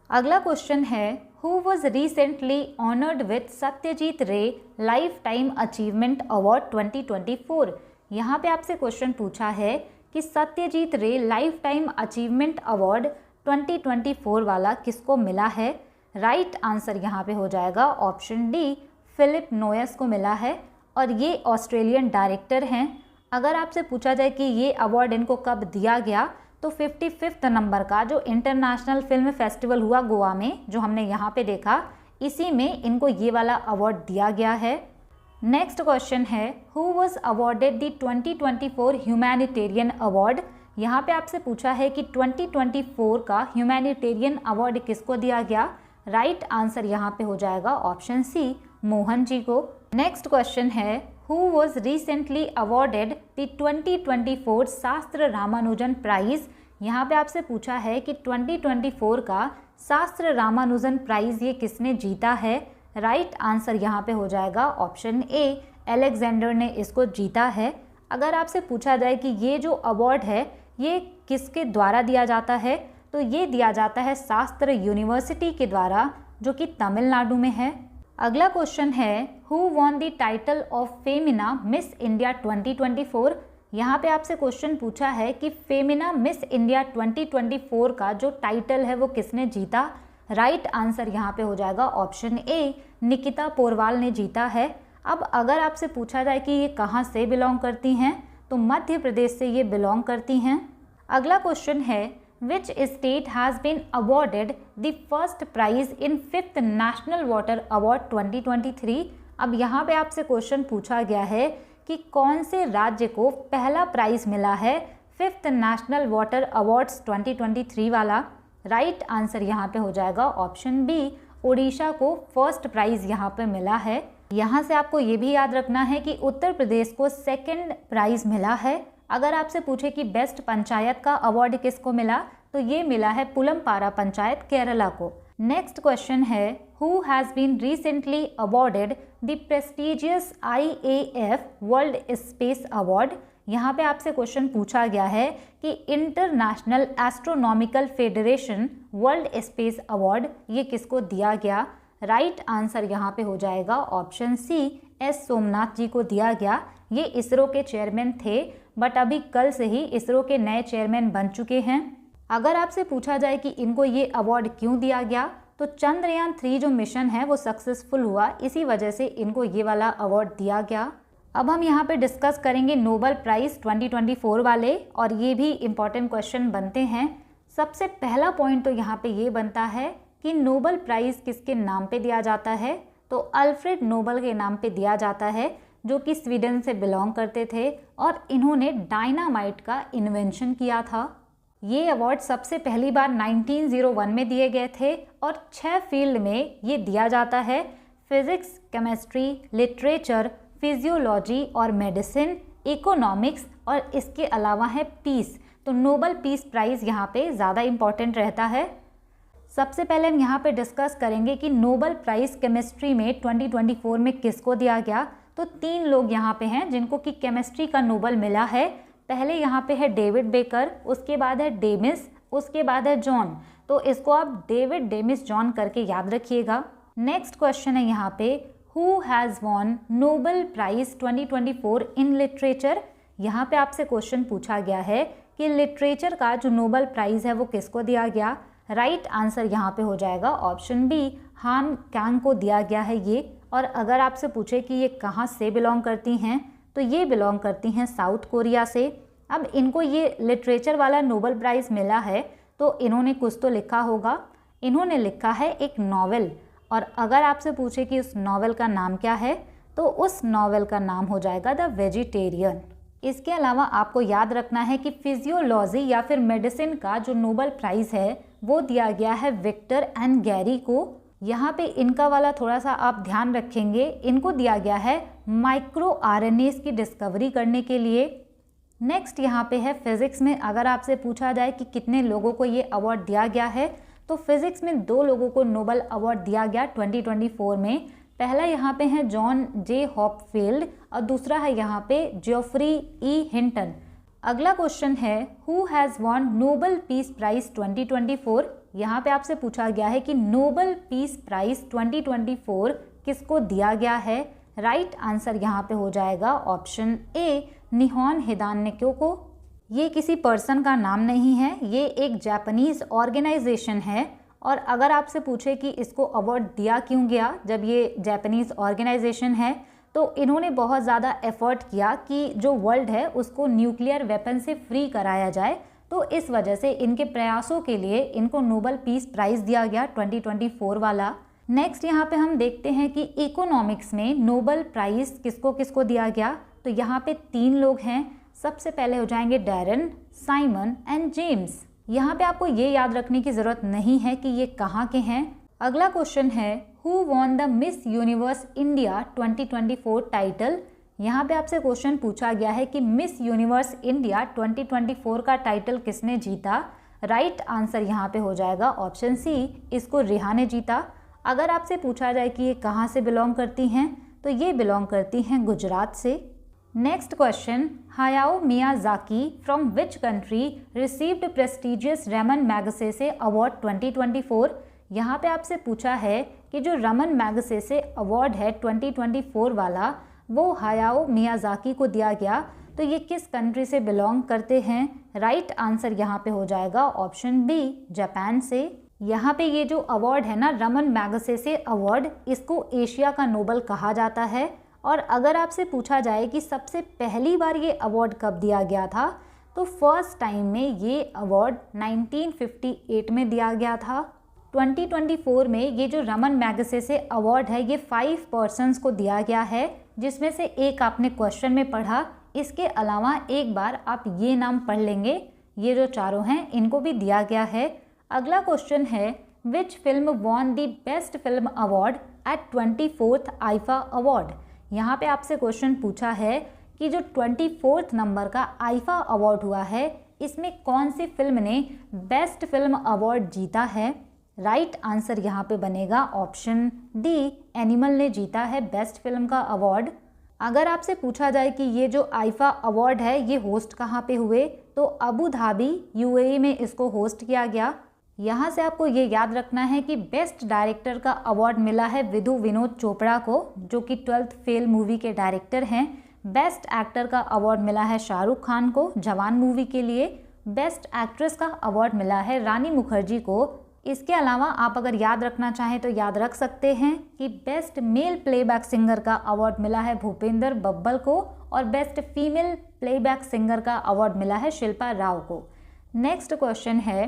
अगला क्वेश्चन है, who was recently honoured with Satyajit रे लाइफ टाइम अचीवमेंट अवार्ड 2024। यहाँ पे आपसे क्वेश्चन पूछा है कि सत्यजीत रे लाइफ टाइम अचीवमेंट अवार्ड 2024 वाला किसको मिला है। राइट आंसर यहाँ पे हो जाएगा ऑप्शन डी, फिलिप नोयस को मिला है। और ये ऑस्ट्रेलियन डायरेक्टर हैं। अगर आपसे पूछा जाए कि ये अवार्ड इनको कब दिया गया, तो 55th नंबर का जो इंटरनेशनल फिल्म फेस्टिवल हुआ गोवा में, जो हमने यहाँ पे देखा, इसी में इनको ये वाला अवार्ड दिया गया है। नेक्स्ट क्वेश्चन है, who was awarded the 2024 humanitarian award. यहाँ पे आपसे पूछा है कि 2024 का ह्यूमैनिटेरियन अवार्ड किसको दिया गया। राइट आंसर यहाँ पे हो जाएगा ऑप्शन सी, मोहन जी को। नेक्स्ट क्वेश्चन है, who was recently awarded the 2024 शास्त्र रामानुजन प्राइज। यहाँ पे आपसे पूछा है कि 2024 का शास्त्र रामानुजन प्राइज ये किसने जीता है। राइट आंसर यहाँ पे हो जाएगा ऑप्शन ए, अलेक्जेंडर ने इसको जीता है। अगर आपसे पूछा जाए कि ये जो अवार्ड है ये किसके द्वारा दिया जाता है, तो ये दिया जाता है शास्त्र यूनिवर्सिटी के द्वारा, जो कि तमिलनाडु में है। अगला क्वेश्चन है, who won the title of Femina miss India 2024। यहाँ पे आपसे क्वेश्चन पूछा है कि फेमिना मिस इंडिया 2024 का जो टाइटल है वो किसने जीता। राइट आंसर यहाँ पे हो जाएगा ऑप्शन ए, निकिता पोरवाल ने जीता है। अब अगर आपसे पूछा जाए कि ये कहाँ से बिलोंग करती हैं, तो मध्य प्रदेश से ये बिलोंग करती हैं। अगला क्वेश्चन है, which state has been awarded the first prize in 5th National Water Award 2023। अब यहाँ पे आपसे क्वेश्चन पूछा गया है कि कौन से राज्य को पहला प्राइज मिला है 5th नेशनल वाटर अवार्ड्स 2023 वाला। राइट आंसर यहाँ पे हो जाएगा ऑप्शन बी, ओडिशा को फर्स्ट प्राइज यहाँ पे मिला है। यहाँ से आपको ये भी याद रखना है कि उत्तर प्रदेश को सेकंड प्राइज मिला है। अगर आपसे पूछे कि बेस्ट पंचायत का अवार्ड किसको मिला, तो ये मिला है पुलमपारा पंचायत केरला को। नेक्स्ट क्वेश्चन है, who has been recently awarded the prestigious IAF World Space Award. यहाँ पे आपसे क्वेश्चन पूछा गया है कि International Astronomical Federation World Space Award ये किसको दिया गया। राइट आंसर यहाँ पे हो जाएगा ऑप्शन सी, एस सोमनाथ जी को दिया गया। ये इसरो के चेयरमैन थे, बट अभी कल से ही इसरो के नए चेयरमैन बन चुके हैं। अगर आपसे पूछा जाए कि इनको ये अवार्ड क्यों दिया गया, तो चंद्रयान 3 जो मिशन है वो सक्सेसफुल हुआ, इसी वजह से इनको ये वाला अवार्ड दिया गया। अब हम यहाँ पे डिस्कस करेंगे नोबेल प्राइज़ 2024 वाले, और ये भी इम्पॉर्टेंट क्वेश्चन बनते हैं। सबसे पहला पॉइंट तो यहाँ पे ये बनता है कि नोबेल प्राइज़ किसके नाम पे दिया जाता है, तो अल्फ्रेड नोबेल के नाम पे दिया जाता है, जो कि स्वीडन से बिलोंग करते थे और इन्होंने डायनामाइट का इन्वेंशन किया था। ये अवार्ड सबसे पहली बार 1901 में दिए गए थे और 6 फील्ड में ये दिया जाता है, फिजिक्स, केमिस्ट्री, लिटरेचर, फिजियोलॉजी और मेडिसिन, इकोनॉमिक्स, और इसके अलावा है पीस। तो नोबेल पीस प्राइज़ यहाँ पे ज़्यादा इम्पॉर्टेंट रहता है। सबसे पहले हम यहाँ पे डिस्कस करेंगे कि नोबेल प्राइज़ केमिस्ट्री में 2024 में किसको दिया गया। तो 3 लोग यहाँ पे हैं जिनको कि केमिस्ट्री का नोबेल मिला है। पहले यहाँ पे है डेविड बेकर, उसके बाद है डेमिस, उसके बाद है जॉन। तो इसको आप डेविड डेमिस जॉन करके याद रखिएगा। नेक्स्ट क्वेश्चन है यहाँ पे, who has von Nobel prize 2024 in literature. यहाँ पे आपसे क्वेश्चन पूछा गया है कि लिटरेचर का जो नोबेल प्राइज़ है वो किसको दिया गया। राइट आंसर यहाँ पे हो जाएगा ऑप्शन बी, हान कैंग को दिया गया है ये। और अगर आपसे पूछे कि ये कहाँ से बिलोंग करती हैं, तो ये बिलोंग करती हैं साउथ कोरिया से। अब इनको ये लिटरेचर वाला नोबेल प्राइज़ मिला है, तो इन्होंने कुछ तो लिखा होगा। इन्होंने लिखा है एक नॉवेल, और अगर आपसे पूछे कि उस नॉवेल का नाम क्या है, तो उस नॉवेल का नाम हो जाएगा द वेजिटेरियन। इसके अलावा आपको याद रखना है कि फिजियोलॉजी या फिर मेडिसिन का जो नोबेल प्राइज़ है वो दिया गया है विक्टर एंड गैरी को। यहाँ पे इनका वाला थोड़ा सा आप ध्यान रखेंगे, इनको दिया गया है माइक्रो RNAs की डिस्कवरी करने के लिए। नेक्स्ट यहाँ पे है फिजिक्स में, अगर आपसे पूछा जाए कि कितने लोगों को ये अवार्ड दिया गया है, तो फिजिक्स में 2 लोगों को नोबेल अवार्ड दिया गया 2024 में। पहला यहाँ पे है जॉन जे हॉपफील्ड और दूसरा है यहाँ पे जेफरी ई हिंटन। अगला क्वेश्चन है, who has von Nobel peace prize 2024। यहाँ पे आपसे पूछा गया है कि नोबेल पीस प्राइज़ 2024 किसको दिया गया है। राइट आंसर यहाँ पे हो जाएगा ऑप्शन ए, निहोन हिदान्यको को। ये किसी पर्सन का नाम नहीं है, ये एक जापानीज़ ऑर्गेनाइजेशन है। और अगर आपसे पूछे कि इसको अवार्ड दिया क्यों गया, जब ये जापानीज़ ऑर्गेनाइजेशन है, तो इन्होंने बहुत ज़्यादा एफर्ट किया कि जो वर्ल्ड है उसको न्यूक्लियर वेपन से फ्री कराया जाए, तो इस वजह से इनके प्रयासों के लिए इनको नोबेल पीस प्राइज़ दिया गया 2024 वाला। नेक्स्ट यहाँ पे हम देखते हैं कि इकोनॉमिक्स में नोबेल प्राइज़ किसको किसको दिया गया। तो यहाँ पे 3 लोग हैं। सबसे पहले हो जाएंगे डैरन, साइमन एंड जेम्स। यहाँ पे आपको ये याद रखने की ज़रूरत नहीं है कि ये कहाँ के हैं। अगला क्वेश्चन है, who won the miss universe India 2024 title. यहाँ पे आपसे क्वेश्चन पूछा गया है कि मिस यूनिवर्स इंडिया 2024 का टाइटल किसने जीता। राइट आंसर यहाँ पे हो जाएगा ऑप्शन सी, इसको रिहा ने जीता। अगर आपसे पूछा जाए कि ये कहाँ से बिलोंग करती हैं, तो ये बिलोंग करती हैं गुजरात से। Next question, Hayao Miyazaki from which country received prestigious Ramon Magsaysay award 2024। यहाँ पे आपसे पूछा है कि जो रमन मैगसेसे अवार्ड है 2024 वाला, वो हायाओ मियाज़ाकी को दिया गया, तो ये किस कंट्री से बिलोंग करते हैं। राइट आंसर यहाँ पे हो जाएगा ऑप्शन बी, जापान से। यहाँ पे ये जो अवार्ड है ना, रमन मैगसेसे अवार्ड, इसको एशिया का नोबेल कहा जाता है। और अगर आपसे पूछा जाए कि सबसे पहली बार ये अवार्ड कब दिया गया था, तो फर्स्ट टाइम में ये अवार्ड 1958 में दिया गया था। 2024 में ये जो रमन मैगसेसे अवार्ड है ये 5 पर्सन्स को दिया गया है, जिसमें से एक आपने क्वेश्चन में पढ़ा। इसके अलावा एक बार आप ये नाम पढ़ लेंगे, ये जो चारों हैं इनको भी दिया गया है। अगला क्वेश्चन है विच film won the best film award eight 24th IIFA award. यहाँ पे आपसे क्वेश्चन पूछा है कि जो 24th नंबर का आईफा अवार्ड हुआ है इसमें कौन सी फिल्म ने बेस्ट फिल्म अवार्ड जीता है। राइट आंसर यहाँ पे बनेगा ऑप्शन डी, एनिमल ने जीता है बेस्ट फिल्म का अवार्ड। अगर आपसे पूछा जाए कि ये जो आईफा अवार्ड है ये होस्ट कहाँ पे हुए, तो अबू धाबी यूएई में इसको होस्ट किया गया। यहाँ से आपको ये याद रखना है कि बेस्ट डायरेक्टर का अवार्ड मिला है विधु विनोद चोपड़ा को, जो कि 12th फेल मूवी के डायरेक्टर हैं। बेस्ट एक्टर का अवार्ड मिला है शाहरुख खान को जवान मूवी के लिए। बेस्ट एक्ट्रेस का अवार्ड मिला है रानी मुखर्जी को। इसके अलावा आप अगर याद रखना चाहें तो याद रख सकते हैं कि बेस्ट मेल प्लेबैक सिंगर का अवार्ड मिला है भूपेंद्र बब्बल को और बेस्ट फीमेल प्लेबैक सिंगर का अवार्ड मिला है शिल्पा राव को। नेक्स्ट क्वेश्चन है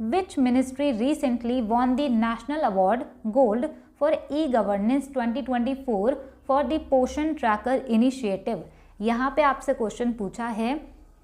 which ministry recently won the national award gold for e governance 2024 for the पोषण ट्रैकर इनिशिएटिव। यहाँ पे आपसे क्वेश्चन पूछा है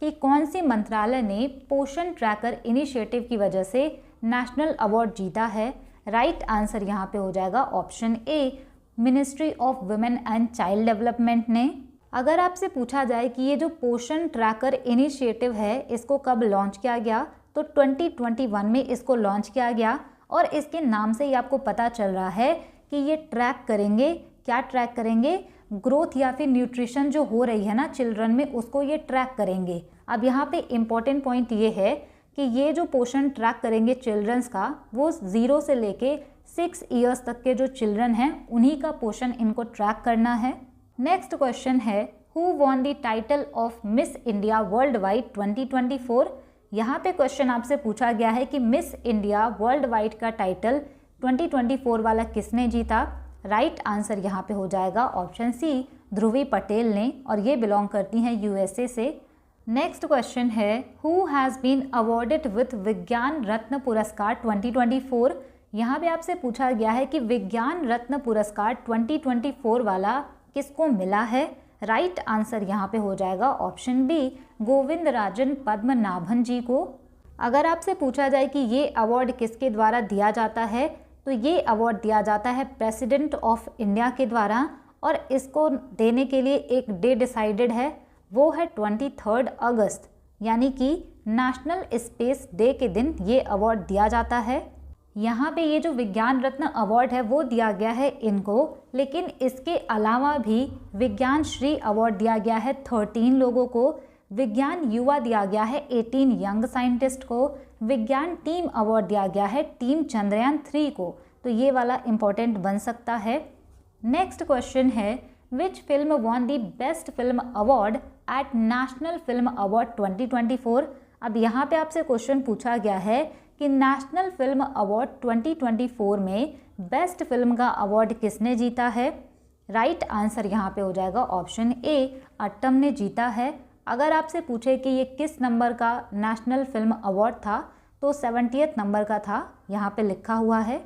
कि कौन सी मंत्रालय ने पोषण ट्रैकर इनिशिएटिव की वजह से नेशनल अवार्ड जीता है। राइट आंसर यहाँ पे हो जाएगा option A, ministry of women and child development ने। अगर आपसे पूछा जाए कि ये जो पोषण ट्रैकर इनिशिएटिव है इसको कब लॉन्च किया गया, तो 2021 में इसको लॉन्च किया गया और इसके नाम से ही आपको पता चल रहा है कि ये ट्रैक करेंगे, क्या ट्रैक करेंगे, ग्रोथ या फिर न्यूट्रिशन जो हो रही है ना चिल्ड्रन में उसको ये ट्रैक करेंगे। अब यहाँ पे इम्पॉर्टेंट पॉइंट ये है कि ये जो पोषण ट्रैक करेंगे चिल्ड्रंस का वो 0 से लेके 6 इयर्स तक के जो चिल्ड्रन हैं उन्हीं का पोषण इनको ट्रैक करना है। नेक्स्ट क्वेश्चन है who won the title of miss India world wide 2024। यहाँ पे क्वेश्चन आपसे पूछा गया है कि मिस इंडिया वर्ल्ड वाइड का टाइटल 2024 वाला किसने जीता। राइट आंसर यहाँ पे हो जाएगा ऑप्शन सी, ध्रुवी पटेल ने, और ये बिलोंग करती हैं यूएसए से। नेक्स्ट क्वेश्चन है who has been awarded with Vigyan Ratna पुरस्कार 2024। यहाँ पे आपसे पूछा गया है कि विज्ञान रत्न पुरस्कार 2024 वाला किसको मिला है। राइट आंसर यहाँ पे हो जाएगा ऑप्शन बी, गोविंदराजन पद्मनाभन जी को। अगर आपसे पूछा जाए कि ये अवार्ड किसके द्वारा दिया जाता है, तो ये अवार्ड दिया जाता है प्रेसिडेंट ऑफ इंडिया के द्वारा और इसको देने के लिए एक डे डिसाइडेड है, वो है 23 अगस्त, यानी कि नेशनल स्पेस डे के दिन ये अवार्ड दिया जाता है। यहाँ पे ये जो विज्ञान रत्न अवार्ड है वो दिया गया है इनको, लेकिन इसके अलावा भी विज्ञान श्री अवार्ड दिया गया है 13 लोगों को, विज्ञान युवा दिया गया है 18 यंग साइंटिस्ट को, विज्ञान टीम अवार्ड दिया गया है टीम चंद्रयान 3 को। तो ये वाला इम्पोर्टेंट बन सकता है। नेक्स्ट क्वेश्चन है विच film won the best film award eight national film award 2024। अब यहाँ पे आपसे क्वेश्चन पूछा गया है कि नेशनल फिल्म अवार्ड 2024 में बेस्ट फिल्म का अवार्ड किसने जीता है। राइट आंसर यहाँ पे हो जाएगा ऑप्शन ए, अट्टम ने जीता है। अगर आपसे पूछे कि ये किस नंबर का नेशनल फिल्म अवार्ड था, तो 70th नंबर का था, यहाँ पे लिखा हुआ है।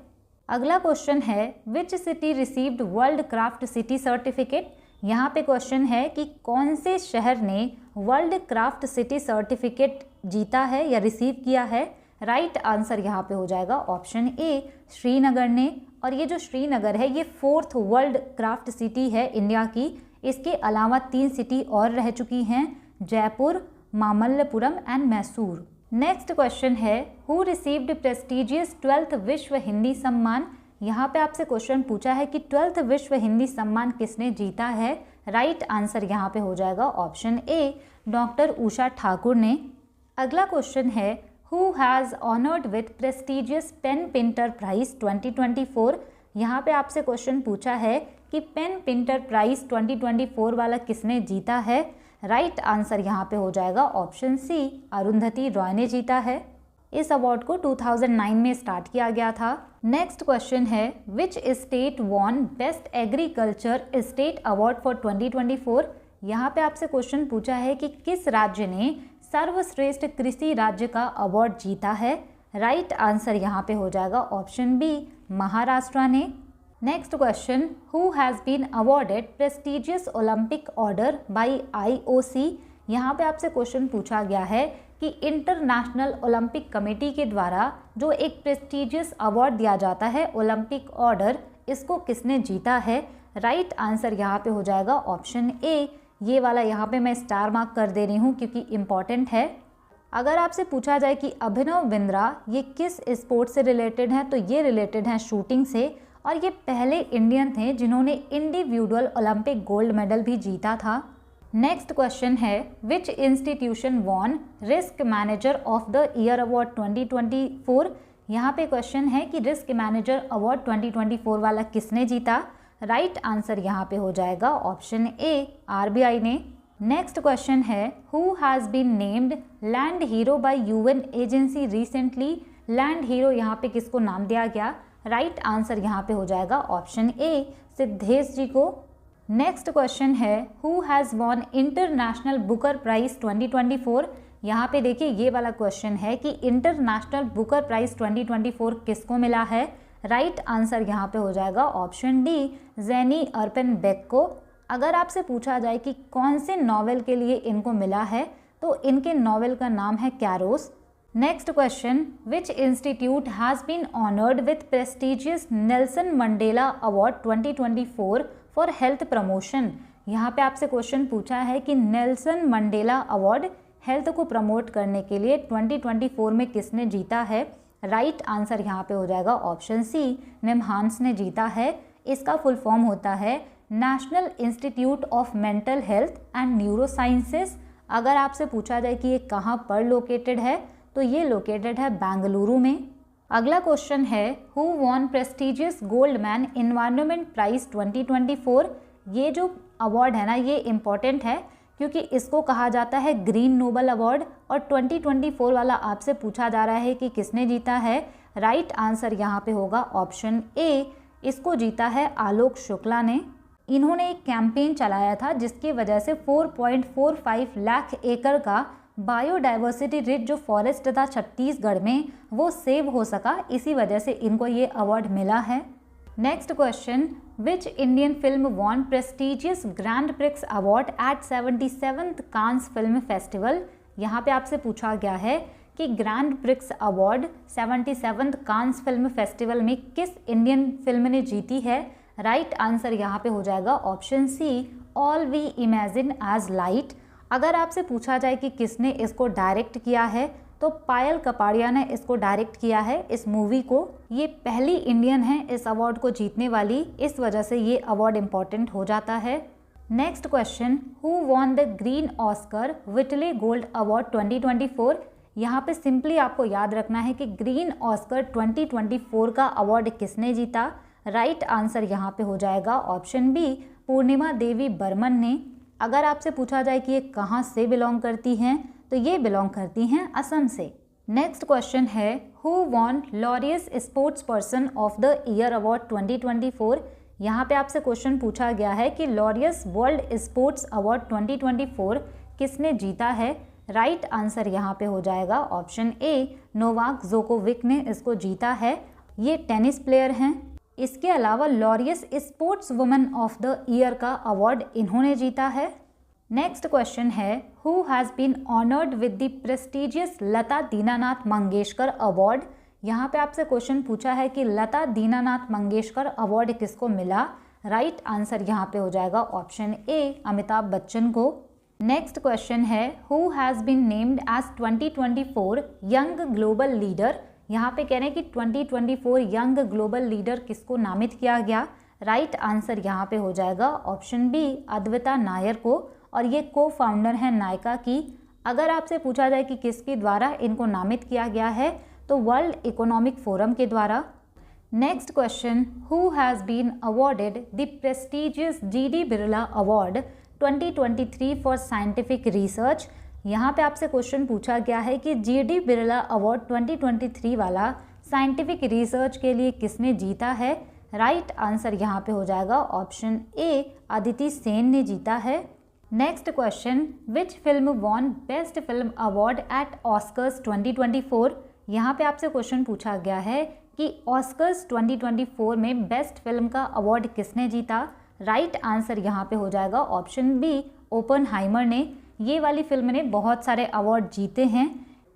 अगला क्वेश्चन है which city received world craft city certificate. यहाँ पे क्वेश्चन है कि कौन से शहर ने वर्ल्ड क्राफ्ट सिटी सर्टिफिकेट जीता है या रिसीव किया है। राइट आंसर यहाँ पे हो जाएगा ऑप्शन ए, श्रीनगर ने। और ये जो श्रीनगर है ये 4th वर्ल्ड क्राफ्ट सिटी है इंडिया की। इसके अलावा 3 सिटी और रह चुकी हैं, Jaipur, Mamallapuram and Mysore. Next question है हु रिसीव्ड प्रेस्टिजियस 12th विश्व हिंदी सम्मान। यहाँ पे आपसे क्वेश्चन पूछा है कि 12th विश्व हिंदी सम्मान किसने जीता है। राइट आंसर यहाँ पे हो जाएगा option A, doctor Usha Thakur ने। अगला क्वेश्चन है who has honoured with prestigious PEN Pinter Prize 2024। यहाँ पे आपसे क्वेश्चन पूछा है कि पेन पिंटर प्राइज 2024 वाला किसने जीता है। राइट आंसर यहाँ पे हो जाएगा ऑप्शन सी, अरुंधति रॉय ने जीता है। इस अवार्ड को 2009 में स्टार्ट किया गया था नेक्स्ट क्वेश्चन है which state won best agriculture state award for 2024। यहाँ पे आपसे क्वेश्चन पूछा है कि किस राज्य ने सर्वश्रेष्ठ कृषि राज्य का अवार्ड जीता है। राइट आंसर यहाँ पे हो जाएगा ऑप्शन बी, महाराष्ट्र ने। Next question, who has been awarded prestigious Olympic Order by IOC। यहाँ पे आपसे क्वेश्चन पूछा गया है कि इंटरनेशनल ओलंपिक कमेटी के द्वारा जो एक प्रेस्टिजियस अवार्ड दिया जाता है ओलंपिक ऑर्डर, इसको किसने जीता है। राइट आंसर यहाँ पे हो जाएगा ऑप्शन ए। ये वाला यहाँ पे मैं स्टार मार्क कर दे रही हूँ क्योंकि इम्पॉर्टेंट है। अगर आपसे पूछा जाए कि अभिनव बिंद्रा ये किस स्पोर्ट से रिलेटेड है, तो ये रिलेटेड है शूटिंग से, और ये पहले इंडियन थे जिन्होंने इंडिविजुअल ओलंपिक गोल्ड मेडल भी जीता था। नेक्स्ट क्वेश्चन है which institution won Risk Manager of the year award 2024। यहाँ पे क्वेश्चन है कि रिस्क मैनेजर अवार्ड 2024 वाला किसने जीता। राइट आंसर यहाँ पे हो जाएगा ऑप्शन ए, RBI ने। नेक्स्ट क्वेश्चन है who has been named land hero by UN agency recently. Land hero यहाँ पे किसको नाम दिया गया। राइट आंसर यहाँ पे हो जाएगा ऑप्शन ए, सिद्धेश जी को। नेक्स्ट क्वेश्चन है who has won international Booker prize 2024। यहाँ पे देखिए ये वाला क्वेश्चन है कि इंटरनेशनल बुकर प्राइज 2024 किसको मिला है। राइट आंसर यहाँ पे हो जाएगा ऑप्शन डी, जेनी अर्पेनबेक को। अगर आपसे पूछा जाए कि कौन से नॉवेल के लिए इनको मिला है, तो इनके नॉवेल का नाम है Kairos. Next question, which institute has been honoured with prestigious Nelson Mandela award 2024 for health promotion. यहाँ पे आपसे क्वेश्चन पूछा है कि नेल्सन मंडेला अवार्ड हेल्थ को प्रमोट करने के लिए 2024 में किसने जीता है। राइट आंसर यहाँ पे हो जाएगा ऑप्शन सी, निमहांस ने जीता है। इसका फुल फॉर्म होता है national institute of mental health and neuro sciences. अगर आपसे पूछा जाए कि ये कहाँ पर लोकेटेड है, तो ये लोकेटेड है बेंगलुरु में। अगला क्वेश्चन है who won prestigious Goldman environment prize 2024। ये जो अवार्ड है ना, ये इम्पॉर्टेंट है क्योंकि इसको कहा जाता है ग्रीन नोबल अवार्ड, और 2024 वाला आपसे पूछा जा रहा है कि किसने जीता है। राइट आंसर यहाँ पे होगा ऑप्शन ए, इसको जीता है आलोक शुक्ला ने। इन्होंने एक कैंपेन चलाया था जिसकी वजह से 4.45 लाख एकड़ का बायोडाइवर्सिटी रिच जो फॉरेस्ट था छत्तीसगढ़ में, वो सेव हो सका। इसी वजह से इनको ये अवार्ड मिला है। Next question, which Indian film won prestigious grand prix award at 77th Cannes film festival. यहाँ पे आपसे पूछा गया है कि grand prix award 77th Cannes film festival में किस इंडियन फिल्म ने जीती है। राइट आंसर यहाँ पे हो जाएगा option C, all we imagine as light. अगर आपसे पूछा जाए कि किसने इसको डायरेक्ट किया है, तो पायल कपाड़िया ने इसको डायरेक्ट किया है इस मूवी को। ये पहली इंडियन है इस अवार्ड को जीतने वाली, इस वजह से ये अवार्ड इम्पॉर्टेंट हो जाता है। Next question, who won the green Oscar Whitley gold award 2024। यहाँ पे सिंपली आपको याद रखना है कि ग्रीन ऑस्कर 2024 का अवार्ड किसने जीता। राइट आंसर यहाँ पे हो जाएगा ऑप्शन बी, पूर्णिमा देवी बर्मन ने। अगर आपसे पूछा जाए कि ये कहाँ से बिलोंग करती हैं, तो ये बिलोंग करती हैं असम से। नेक्स्ट क्वेश्चन है who von Laureus sports person of the year award 2024। यहाँ पे आपसे क्वेश्चन पूछा गया है कि लॉरियस वर्ल्ड स्पोर्ट्स अवार्ड 2024 किसने जीता है। राइट आंसर यहाँ पे हो जाएगा ऑप्शन ए, नोवाक जोकोविक ने इसको जीता है। ये टेनिस प्लेयर हैं। इसके अलावा Laureus sports woman of the year का अवार्ड इन्होंने जीता है। नेक्स्ट क्वेश्चन है who has been honoured with the prestigious Lata Dinanath Mangeshkar award. यहाँ पे आपसे क्वेश्चन पूछा है कि लता दीनानाथ मंगेशकर अवार्ड किसको मिला। राइट आंसर यहाँ पे हो जाएगा ऑप्शन ए, अमिताभ बच्चन को। नेक्स्ट क्वेश्चन है who has been named as 2024 young global leader. यहाँ पे कह रहे हैं कि 2024 यंग ग्लोबल लीडर किसको नामित किया गया। राइट आंसर यहाँ पे हो जाएगा ऑप्शन बी, अद्विता नायर को, और ये को फाउंडर हैं नायका की। अगर आपसे पूछा जाए कि किसके द्वारा इनको नामित किया गया है, तो वर्ल्ड इकोनॉमिक फोरम के द्वारा। Next question, who has been awarded the prestigious GD Birla award 2023 for scientific research. यहाँ पे आपसे क्वेश्चन पूछा गया है कि GD बिरला अवार्ड 2023 वाला साइंटिफिक रिसर्च के लिए किसने जीता है? राइट आंसर यहाँ पे हो जाएगा ऑप्शन ए, अदिति सेन ने जीता है। Next question, which film won best film award at Oscars 2024? यहाँ पे आपसे क्वेश्चन पूछा गया है कि ऑस्कर्स 2024 में बेस्ट फिल्म का अवार्ड किसने जीता? राइट आंसर यहाँ पे हो जाएगा ऑप्शन बी, ओपनहाइमर ने। ये वाली फिल्म ने बहुत सारे अवार्ड जीते हैं।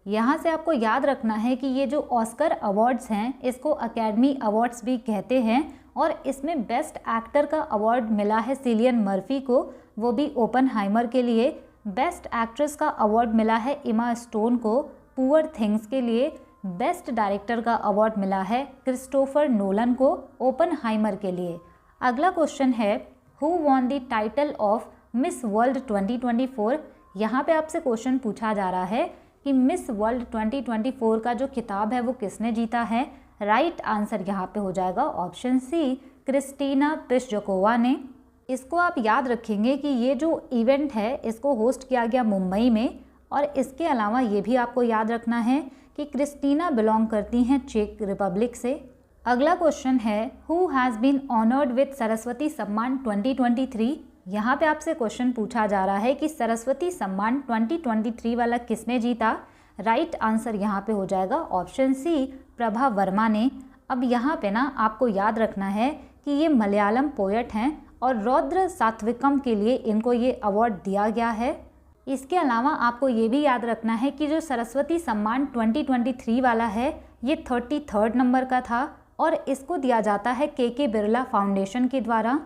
यहाँ से आपको याद रखना है कि ये जो ऑस्कर अवार्ड्स हैं इसको अकेडमी अवार्ड्स भी कहते हैं और इसमें बेस्ट एक्टर का अवार्ड मिला है सिलियन मर्फी को, वो भी ओपनहाइमर के लिए। बेस्ट एक्ट्रेस का अवार्ड मिला है एमा स्टोन को पुअर थिंग्स के लिए। बेस्ट डायरेक्टर का अवार्ड मिला है क्रिस्टोफर नोलन को ओपनहाइमर के लिए। अगला क्वेश्चन है, who won the title of miss world 2024? यहाँ पे आपसे क्वेश्चन पूछा जा रहा है कि मिस वर्ल्ड 2024 का जो खिताब है वो किसने जीता है? राइट आंसर यहाँ पे हो जाएगा ऑप्शन सी, क्रिस्टीना पिशजोकोवा ने। इसको आप याद रखेंगे कि ये जो इवेंट है इसको होस्ट किया गया मुंबई में, और इसके अलावा ये भी आपको याद रखना है कि क्रिस्टीना बिलोंग करती हैं चेक रिपब्लिक से। अगला क्वेश्चन है, who has been honoured with Saraswati Samman 2023? यहाँ पे आपसे क्वेश्चन पूछा जा रहा है कि सरस्वती सम्मान 2023 वाला किसने जीता? राइट आंसर यहाँ पे हो जाएगा ऑप्शन सी, प्रभा वर्मा ने। अब यहाँ पे ना आपको याद रखना है कि ये मलयालम पोएट हैं और रौद्र सात्विकम के लिए इनको ये अवार्ड दिया गया है। इसके अलावा आपको ये भी याद रखना है कि जो सरस्वती सम्मान 2023 वाला है ये 33rd नंबर का था और इसको दिया जाता है के बिरला फाउंडेशन के द्वारा।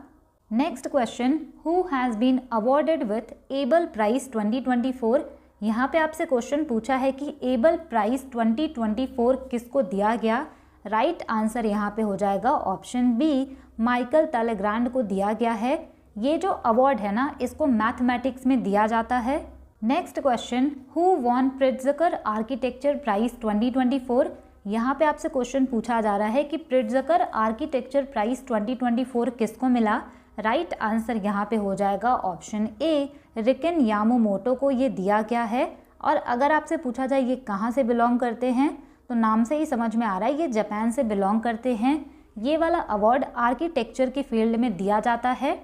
Next question, who has been awarded with Abel prize 2024? यहाँ पे आपसे क्वेश्चन पूछा है कि एबल प्राइज 2024 किसको दिया गया? राइट आंसर यहाँ पे हो जाएगा ऑप्शन बी, माइकल तलेग्रैंड को दिया गया है। ये जो अवार्ड है ना इसको मैथमेटिक्स में दिया जाता है। Next question, who won Pritzker architecture prize 2024? यहाँ पे आपसे क्वेश्चन पूछा जा रहा है कि प्रिट्जकर आर्किटेक्चर प्राइज 2024 किसको मिला? राइट आंसर यहाँ पे हो जाएगा ऑप्शन ए, रिकेन यामामोटो को ये दिया गया है। और अगर आपसे पूछा जाए ये कहाँ से बिलोंग करते हैं तो नाम से ही समझ में आ रहा है ये जापान से बिलोंग करते हैं। ये वाला अवार्ड आर्किटेक्चर की फील्ड में दिया जाता है।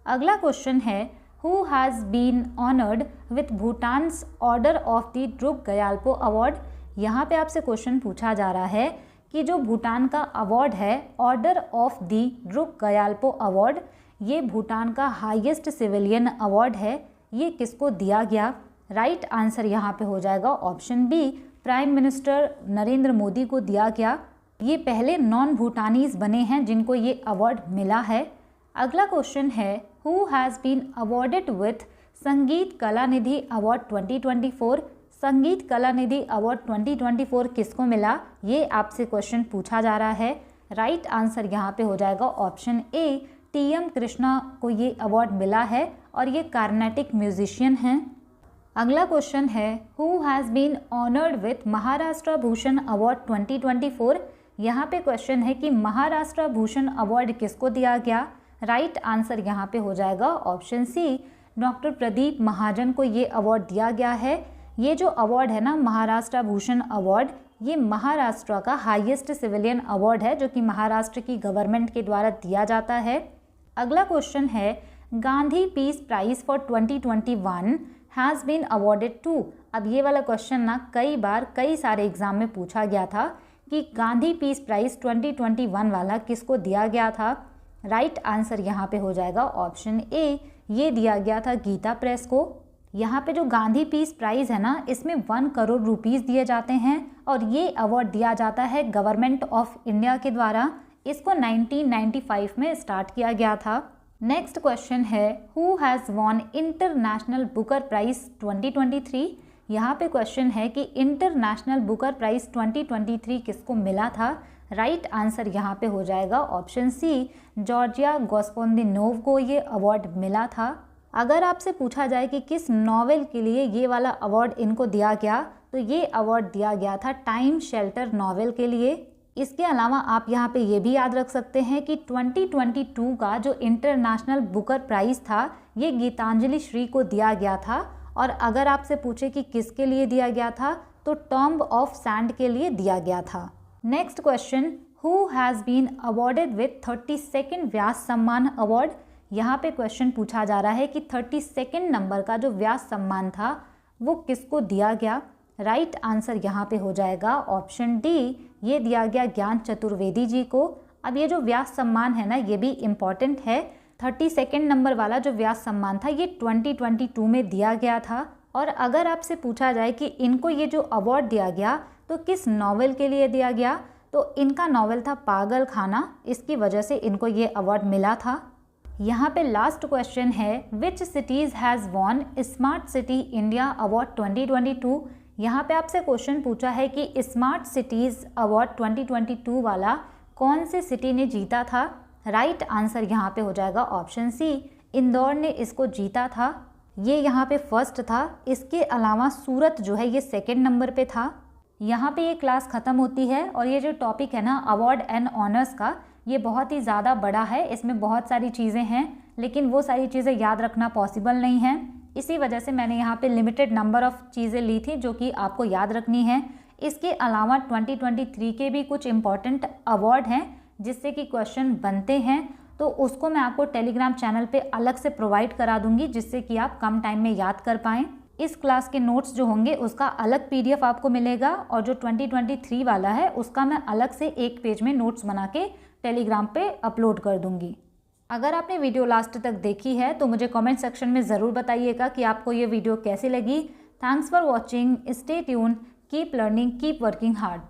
अगला क्वेश्चन है, who has been honoured with Bhutan's order of the Druk Gyalpo award? यहाँ पे आपसे क्वेश्चन पूछा जा रहा है कि जो भूटान का अवार्ड है order of the Druk Gyalpo award, ये भूटान का हाईएस्ट सिविलियन अवार्ड है, ये किसको दिया गया? राइट आंसर यहाँ पे हो जाएगा option B, prime minister Narendra Modi को दिया गया। ये पहले नॉन भूटानीज बने हैं जिनको ये अवार्ड मिला है। अगला क्वेश्चन है, who has been awarded with Sangeet Kala Nidhi award 2024? संगीत कला निधि अवार्ड 2024 किसको मिला? ये आपसे क्वेश्चन पूछा जा रहा है। राइट आंसर यहाँ पे हो जाएगा ऑप्शन ए, टी.एम. कृष्णा को ये अवार्ड मिला है और ये कार्नेटिक म्यूजिशियन हैं। अगला क्वेश्चन है, who has been honoured with Maharashtra Bhushan award 2024? यहाँ पे क्वेश्चन है कि महाराष्ट्र भूषण अवार्ड किसको दिया गया? राइट आंसर यहाँ पे हो जाएगा ऑप्शन सी, डॉक्टर प्रदीप महाजन को ये अवार्ड दिया गया है। ये जो अवार्ड है ना महाराष्ट्र भूषण अवार्ड, ये महाराष्ट्र का हाईएस्ट सिविलियन अवार्ड है जो कि महाराष्ट्र की गवर्नमेंट के द्वारा दिया जाता है। अगला क्वेश्चन है, Gandhi piece prize for 2021 has been awarded to? अब ये वाला क्वेश्चन ना कई बार कई सारे एग्जाम में पूछा गया था कि गांधी पीस प्राइज 2021 वाला किसको दिया गया था। राइट आंसर यहाँ पे हो जाएगा ऑप्शन ए, ये दिया गया था गीता प्रेस को। यहाँ पे जो गांधी पीस प्राइज़ है ना इसमें 1 करोड़ रुपीज़ दिए जाते हैं और ये अवार्ड दिया जाता है गवर्नमेंट ऑफ इंडिया के द्वारा। इसको 1995 में स्टार्ट किया गया था। नेक्स्ट क्वेश्चन है, who has won international Booker prize 2023? यहाँ पे क्वेश्चन है कि इंटरनेशनल बुकर प्राइज 2023 किसको मिला था। राइट आंसर यहाँ पे हो जाएगा ऑप्शन सी, जॉर्जिया गोस्पोंदिनोव को ये अवार्ड मिला था। अगर आपसे पूछा जाए कि किस नॉवेल के लिए ये वाला अवार्ड इनको दिया गया तो ये अवार्ड दिया गया था टाइम शेल्टर नॉवेल के लिए। इसके अलावा आप यहाँ पे ये भी याद रख सकते हैं कि 2022 का जो इंटरनेशनल बुकर प्राइज़ था ये गीतांजलि श्री को दिया गया था। और अगर आपसे पूछे कि किसके लिए दिया गया था तो टॉम्ब ऑफ सैंड के लिए दिया गया था। Next question, who has been awarded with 32nd Vyas Samman award. यहाँ पे क्वेश्चन पूछा जा रहा है कि 32nd नंबर का जो व्यास सम्मान था वो किसको दिया गया। राइट आंसर यहाँ पे हो जाएगा ऑप्शन डी, ये दिया गया ज्ञान चतुर्वेदी जी को। अब ये जो व्यास सम्मान है ना, ये भी इम्पॉर्टेंट है। 32nd नंबर वाला जो व्यास सम्मान था ये 2022 में दिया गया था। और अगर आपसे पूछा जाए कि इनको ये जो अवार्ड दिया गया तो किस नॉवेल के लिए दिया गया, तो इनका नॉवेल था पागल खाना, इसकी वजह से इनको ये अवार्ड मिला था। यहाँ पे लास्ट क्वेश्चन है, which cities has won smart city India award 2022। यहाँ पे आपसे क्वेश्चन पूछा है कि स्मार्ट सिटीज़ अवार्ड 2022 वाला कौन सी सिटी ने जीता था। राइट आंसर यहाँ पे हो जाएगा ऑप्शन सी, इंदौर ने इसको जीता था। ये यहाँ पे फर्स्ट था। इसके अलावा सूरत जो है ये सेकंड नंबर पे था। यहाँ पे ये क्लास ख़त्म होती है और ये जो टॉपिक है ना अवार्ड एंड ऑनर्स का, ये बहुत ही ज़्यादा बड़ा है। इसमें बहुत सारी चीज़ें हैं, लेकिन वो सारी चीज़ें याद रखना पॉसिबल नहीं है। इसी वजह से मैंने यहाँ पे लिमिटेड नंबर ऑफ़ चीज़ें ली थी जो कि आपको याद रखनी है। इसके अलावा 2023 के भी कुछ इम्पॉर्टेंट अवार्ड हैं जिससे कि क्वेश्चन बनते हैं, तो उसको मैं आपको टेलीग्राम चैनल पे अलग से प्रोवाइड करा दूंगी जिससे कि आप कम टाइम में याद कर पाएँ। इस क्लास के नोट्स जो होंगे उसका अलग PDF आपको मिलेगा और जो 2023 वाला है उसका मैं अलग से एक पेज में नोट्स बना के टेलीग्राम पे अपलोड कर दूंगी। अगर आपने वीडियो लास्ट तक देखी है तो मुझे कमेंट सेक्शन में ज़रूर बताइएगा कि आपको ये वीडियो कैसी लगी। Thanks for watching, stay tune, keep learning, keep working hard.